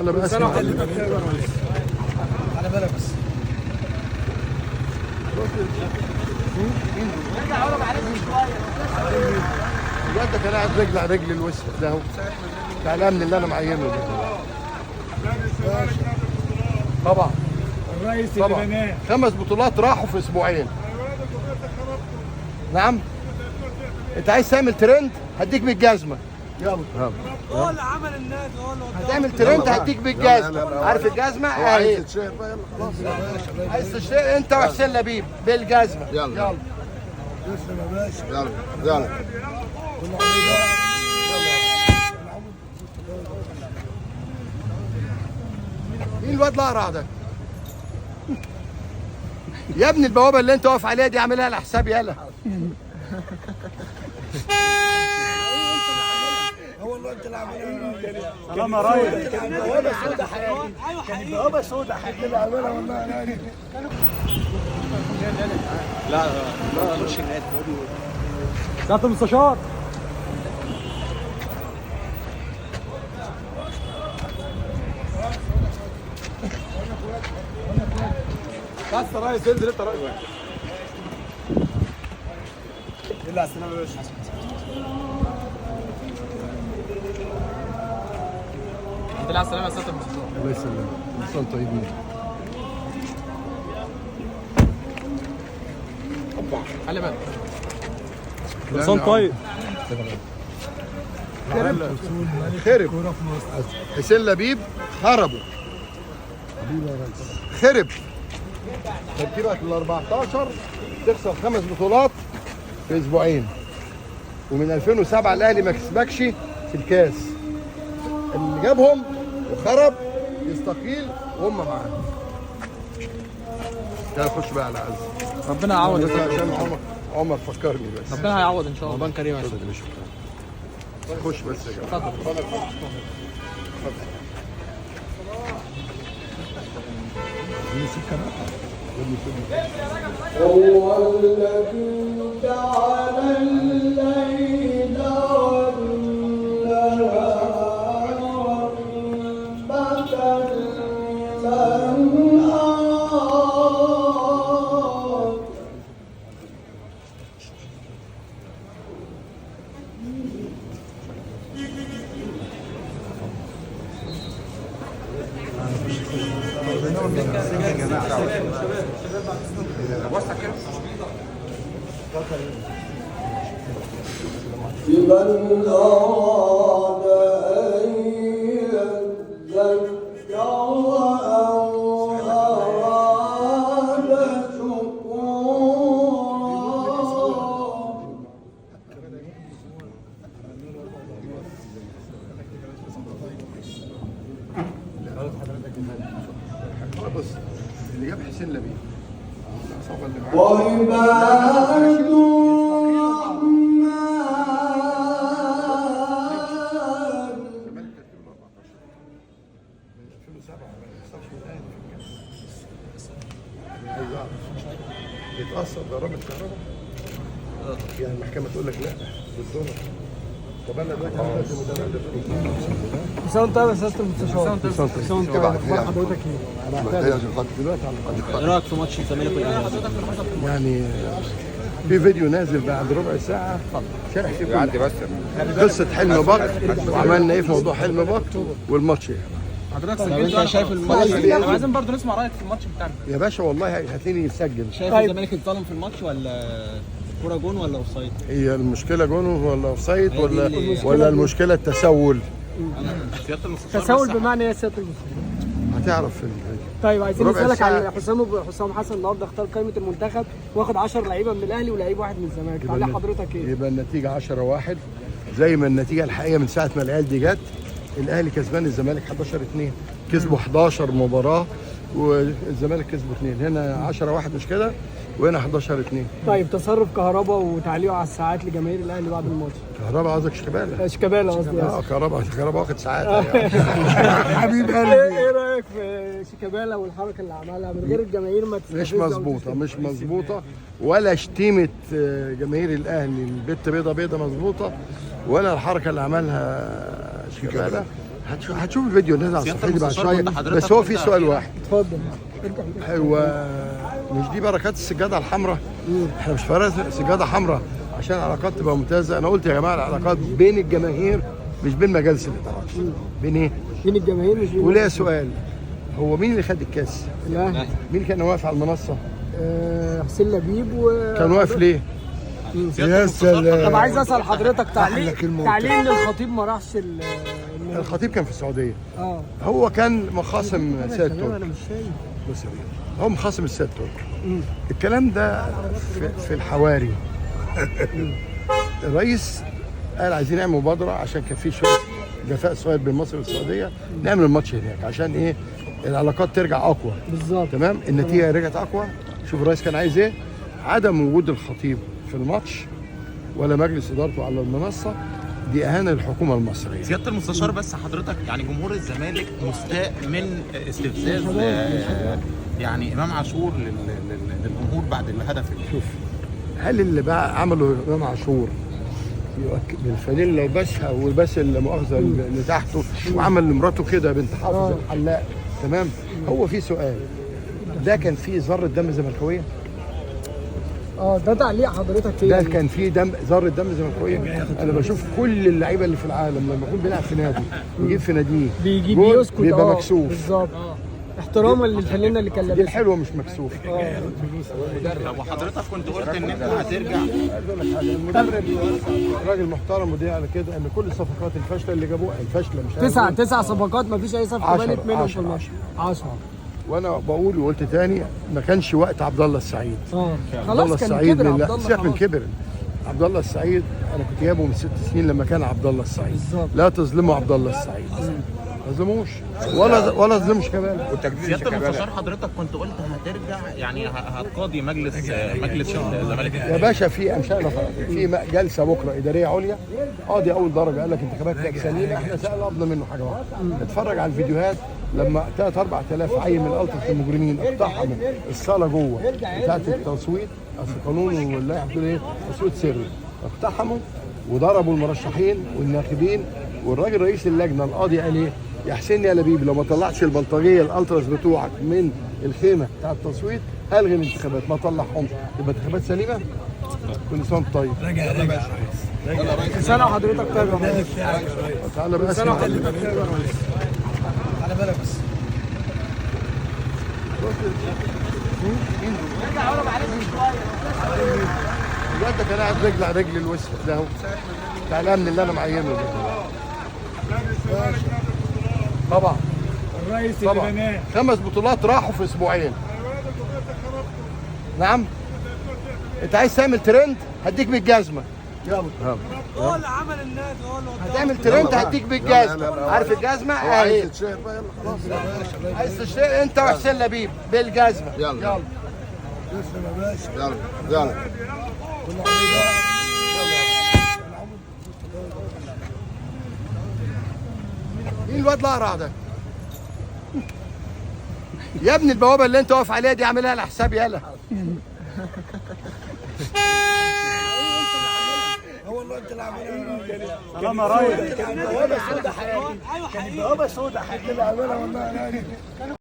انا بسمع على بالك بس. ارجع ورا معلش شويه. الواد ده كان قاعد رجل على رجل الوسخ ده اهو. بتاع الامن اللي انا معينه ده. طبعا. الرئيس طبعا. اللي بناه 5 بطولات راحوا في اسبوعين. نعم. انت عايز تعمل ترند؟ هديك بالجزمه. يلا. هو اللي عمل النادي، هو اللي هتعمل ترند هديك بالجزمه. عارف الجزمه؟ عايز اهي. تشتري بقى، يلا خلاص. عايز تشتري انت وحسين لبيب بالجزمه. يلا. يلا. يلا. مين الواد الاقرع ده؟ يا ابني البوابه اللي انت واقف عليها دي عاملها على حسابي يالا. هو اللي انت اللي عاملها. سلام يا ريس. كانت بوابه سوداء حقيقي. كانت بوابه سوداء حقيقي اللي عاملها والله يعني. لا مش النادي. سيادة المستشار. بس يا ريس انزل انت ريس. يلا على السلامه يا باشا. انت على السلامه يا سيادة المستشار. الله يسلمك. انسان طيبين. خلي بالك. انسان طيب. خرب. حسين لبيب خربوا. خرب. ترتيبك ال 14 تخسر 5 بطولات في اسبوعين. ومن 2007 الاهلي ما كسبكش في الكاس. اللي جابهم وخرب يستقيل وهم معاه. تعال خش بقى على عز. ربنا يعوض عشان عمر فكرني بس. ربنا هيعوض ان شاء الله. رمضان كريم يا سيدي. خش بس يا جماعه. اتفضل. هو الذي جعل الليل والنهار خلفة لمن أراد. لمن أراد أن يذكر أو أراد شكورا. بص اللي جاب حسين لبيب وعباد يتأثر ضربة كهرباء. يعني المحكمة تقول لك لا بالدولار. طب انا دلوقتي لازم متابعة. مساء طيب يا سيادة المستشار. مساء طيب. اخبار حضرتك ايه؟ دلوقتي ايه رايك في ماتش الزمالك والاهلي؟ يعني في فيديو نازل بعد ربع ساعة شرح فيه يعدي بس. قصة حلم بكر وعملنا ايه في موضوع حلم بكر والماتش ايه. حضرتك انت شايف الماتش؟ عايزين برضه نسمع رايك في الماتش بتاعنا. يا باشا والله هتلاقيني يسجل. شايف الزمالك اتظلم في الماتش ولا كوره جون ولا اوفسايد؟ هي المشكلة جون ولا اوفسايد ولا المشكلة التسول؟ تساؤل بمعنى ايه يا سياده المستشار؟ هتعرف في الفيديو. طيب عايزين ربع نسالك ساعة. على حسام حسن النهارده اختار قائمه المنتخب واخد 10 لعيبه من الاهلي ولعيب واحد من الزمالك، تعليق حضرتك ايه؟ يبقى النتيجة 10-1 زي ما النتيجة الحقيقية من ساعة ما العيال دي جت. الاهلي كسبان الزمالك 11-2. كسبوا 11 مباراة والزمالك كسبوا 2. هنا 10-1 مش كده وهنا 11-2. طيب تصرف كهربا وتعليقه على الساعات لجماهير الاهلي بعد الماتش. كهربا قصدك شيكابالا؟ شيكابالا قصدي. كهربا واخد ساعات. حبيب ايه رايك في شيكابالا والحركه اللي عملها من غير الجماهير؟ ما مش مظبوطه مش مظبوطه ولا شتيمه جماهير الاهلي البت بيضه بيضه مظبوطه ولا الحركه اللي عملها شيكابالا. هتشوف الفيديو نازل على سيادة صفحتي بعد المستشار شويه، كنت حضرتك بس هو في قلت سؤال يعني- واحد. اتفضل ارجع. هو مش دي بركات السجاده الحمراء؟ احنا مش فرق سجاده حمراء عشان العلاقات تبقى ممتازه. انا قلت يا جماعه العلاقات بين الجماهير مش بين مجالس الادارات. بين ايه؟ بين الجماهير مش بين وليا سؤال، هو مين اللي خد الكاس؟ الاهلي. مين كان واقف على المنصه؟ حسين لبيب كان واقف ليه؟ سيادة المستشار طب عايز اسال حضرتك تعليق كلمة للخطيب ما راحش الخطيب كان في السعوديه، اه هو كان مخاصم سيد انا ترك. مش شايف. بص يا بيه، هو مخاصم السيد ترك. الكلام ده في الحواري. الرئيس قال عايزين نعمل مبادره عشان كان في شويه جفاء صغير بين مصر والسعوديه، نعمل الماتش هناك عشان ايه؟ العلاقات ترجع اقوى. بالظبط. تمام، النتيجه رجعت اقوى. شوف الرئيس كان عايز ايه؟ عدم وجود الخطيب في الماتش ولا مجلس ادارته على المنصه دي اهانه للحكومه المصريه. سيادة المستشار بس حضرتك يعني جمهور الزمالك مستاء من استفزاز يعني امام عاشور للجمهور بعد الهدف. شوف، هل اللي بقى عمله امام عاشور بالفانيلا وبسها ولبس المؤاخذه اللي تحته وعمل لمراته كده بنت حافظ الحلاق، تمام؟ هو في سؤال، ده كان فيه ذره دم زملكاويه؟ ده تعليق حضرتك فيه. ده كان فيه ذره دم زملكاويه؟ انا بشوف كل اللعيبه اللي في العالم لما يكون بيلعب في نادي يجيب في ناديه بيجي جول بيسكت بيبقى مكسوف. بالظبط. احتراما للفنانه اللي كان دي لابسها. الحلوه مش مكسوف. طب وحضرتك كنت قلت ان انت هترجع. المدرب راجل محترم ودي على كده ان كل الصفقات الفاشله اللي جابوها الفاشله مش عارف تسع صفقات ما فيش اي صفقه 10 بانت منهم في 10 الماتش. 10. وانا بقول وقلت تاني ما كانش وقت عبد الله السعيد. خلاص عبد الله كان السعيد كبر عبد لا الله. سيبك من خلاص. كبر. عبد الله السعيد انا كنت جايبه من 6 سنين لما كان عبد الله السعيد. بالظبط. لا تظلموا عبد الله السعيد، ما تظلموش ولا تظلموا شيكابالا. سيادة المستشار حضرتك كنت قلت هترجع يعني هتقاضي مجلس الزمالك. يا باشا في في جلسه بكره اداريه عليا، قاضي اول درجه قال لك انتخاباتك سليمه، احنا طلبنا منه حاجه واحده، اتفرج على الفيديوهات لما 3-4 آلاف عيل من الالتراس المجرمين اقتحموا الصاله جوه بتاعت التصويت. اصل قانون واللائحه بتقول ايه؟ تصويت سري. اقتحموا وضربوا المرشحين والناخبين، والراجل رئيس اللجنه القاضي قال ايه؟ يا حسين يا لبيب لو ما طلعتش البلطجيه الالتراس بتوعك من الخيمه بتاع التصويت هلغي الانتخابات. ما طلعهمش تبقى انتخابات سليمه. كل سنه وانت طيب. كل سنه وحضرتك طيب يا مهندس. تعالى بقى كل سنه اسمع. وحضرتك طيب يا مهندس. على بالك بس. ارجع ورا معلش شويه. الواد ده كان قاعد رجل على رجل الوسخ ده اهو بتاع الامن اللي انا معينه ده. طبعا الرئيس طبعا اللبناني 5 بطولات راحوا في اسبوعين. نعم، انت عايز تعمل ترند هديك بالجزمه. يلا هو اللي عمل النادي، هو اللي هتعمل ترند هديك بالجزمه. عارف الجزمه اهي. عايز تشتري انت وحسين لبيب بالجزمه. يلا يلا مين الواد الاقرع ده؟ يا ابني البوابه اللي انت واقف عليها دي عاملها على حساب يالا. هو اللي انت اللي عاملها. سلام يا ريس. كانت بوابه سوداء حقيقي. ايوه حقيقي. كانت بوابه سوداء حقيقي. اللي عاملها والله.